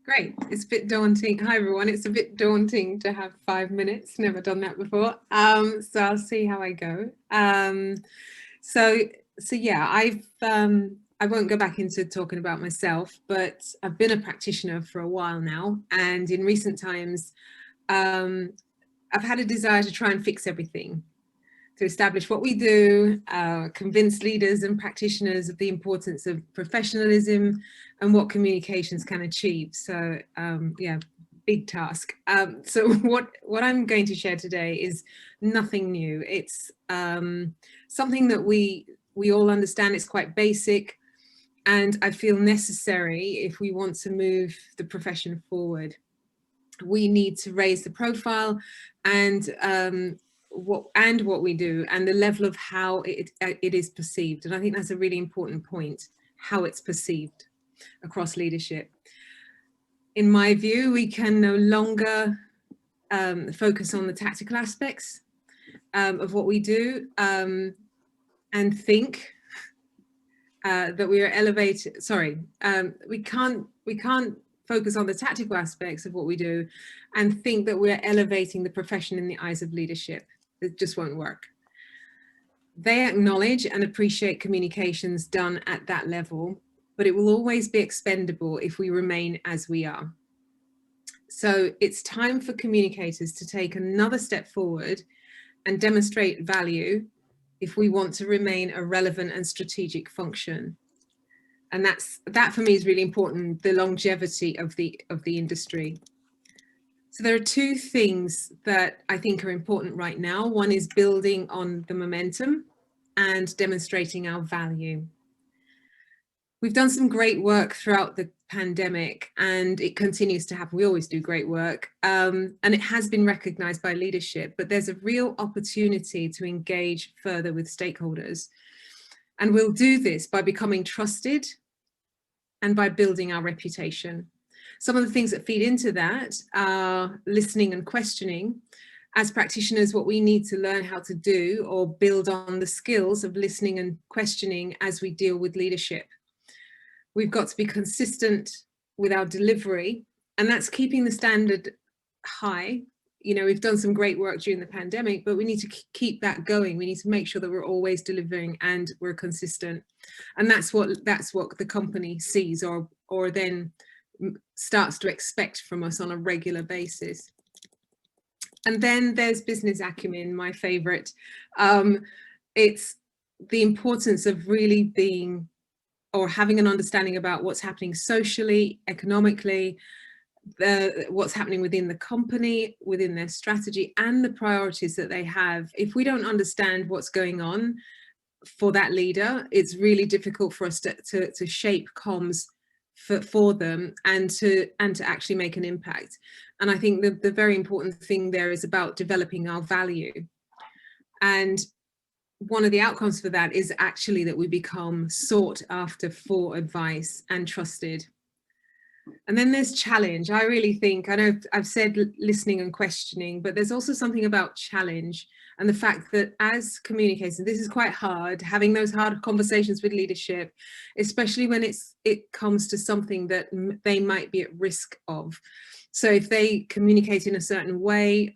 Great. It's a bit daunting. Hi, everyone. It's a bit daunting to have 5 minutes. Never done that before. So I'll see how I go. So yeah, I won't go back into talking about myself, but I've been a practitioner for a while now. And in recent times, I've had a desire to try and fix everything, to establish what we do, convince leaders and practitioners of the importance of professionalism and what communications can achieve. So yeah, big task. So what I'm going to share today is nothing new. It's something that we all understand. It's quite basic, and I feel necessary if we want to move the profession forward. We need to raise the profile and what we do and the level of how it is perceived. And I think that's a really important point, how it's perceived across leadership. In my view, we can no longer focus on the tactical aspects of what we do and think that we are elevated. Sorry, we can't focus on the tactical aspects of what we do and think that we're elevating the profession in the eyes of leadership. It just won't work. They acknowledge and appreciate communications done at that level, but it will always be expendable if we remain as we are. So it's time for communicators to take another step forward and demonstrate value if we want to remain a relevant and strategic function. And that for me is really important, the longevity of the industry. So there are two things that I think are important right now. One is building on the momentum and demonstrating our value. We've done some great work throughout the pandemic, and it continues to happen. We always do great work, and it has been recognized by leadership, but there's a real opportunity to engage further with stakeholders. And we'll do this by becoming trusted and by building our reputation. Some of the things that feed into that are listening and questioning. As practitioners, what we need to learn how to do or build on the skills of listening and questioning as we deal with leadership. We've got to be consistent with our delivery, and that's keeping the standard high. You know, we've done some great work during the pandemic, but we need to keep that going. We need to make sure that we're always delivering and we're consistent. And that's what the company sees or then starts to expect from us on a regular basis. And then there's business acumen, my favorite. It's the importance of really being or having an understanding about what's happening socially, economically, what's happening within the company, within their strategy and the priorities that they have. If we don't understand what's going on for that leader, it's really difficult for us to shape comms for them and to actually make an impact. And I think the very important thing there is about developing our value. And one of the outcomes for that is actually that we become sought after for advice and trusted. And then there's challenge. I really think, I know I've said listening and questioning, but there's also something about challenge and the fact that as communicators, this is quite hard, having those hard conversations with leadership, especially when it comes to something that they might be at risk of. So if they communicate in a certain way,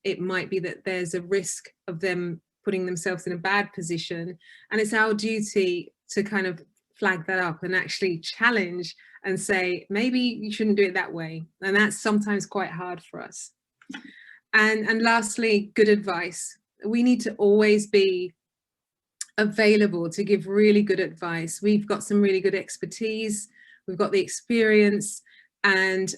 it might be that there's a risk of them putting themselves in a bad position. And it's our duty to kind of flag that up and actually challenge and say, maybe you shouldn't do it that way. And that's sometimes quite hard for us. And lastly, good advice. We need to always be available to give really good advice. We've got some really good expertise. We've got the experience, and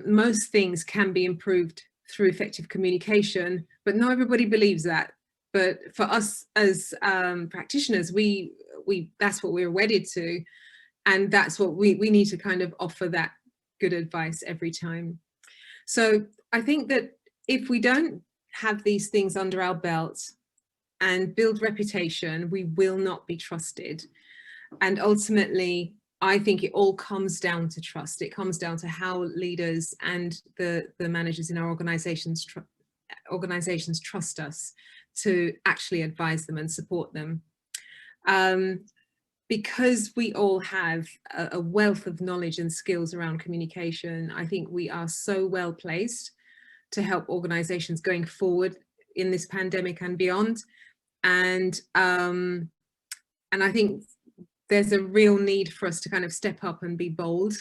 most things can be improved through effective communication, but not everybody believes that. But for us as practitioners, that's what we're wedded to. And that's what we need to kind of offer, that good advice every time. So I think that if we don't have these things under our belts and build reputation, we will not be trusted. And ultimately, I think it all comes down to trust. It comes down to how leaders and the managers in our organizations trust us to actually advise them and support them. because we all have a wealth of knowledge and skills around communication, I think we are so well placed to help organizations going forward in this pandemic and beyond. And I think there's a real need for us to kind of step up and be bold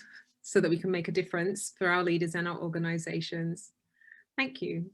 so that we can make a difference for our leaders and our organizations. Thank you.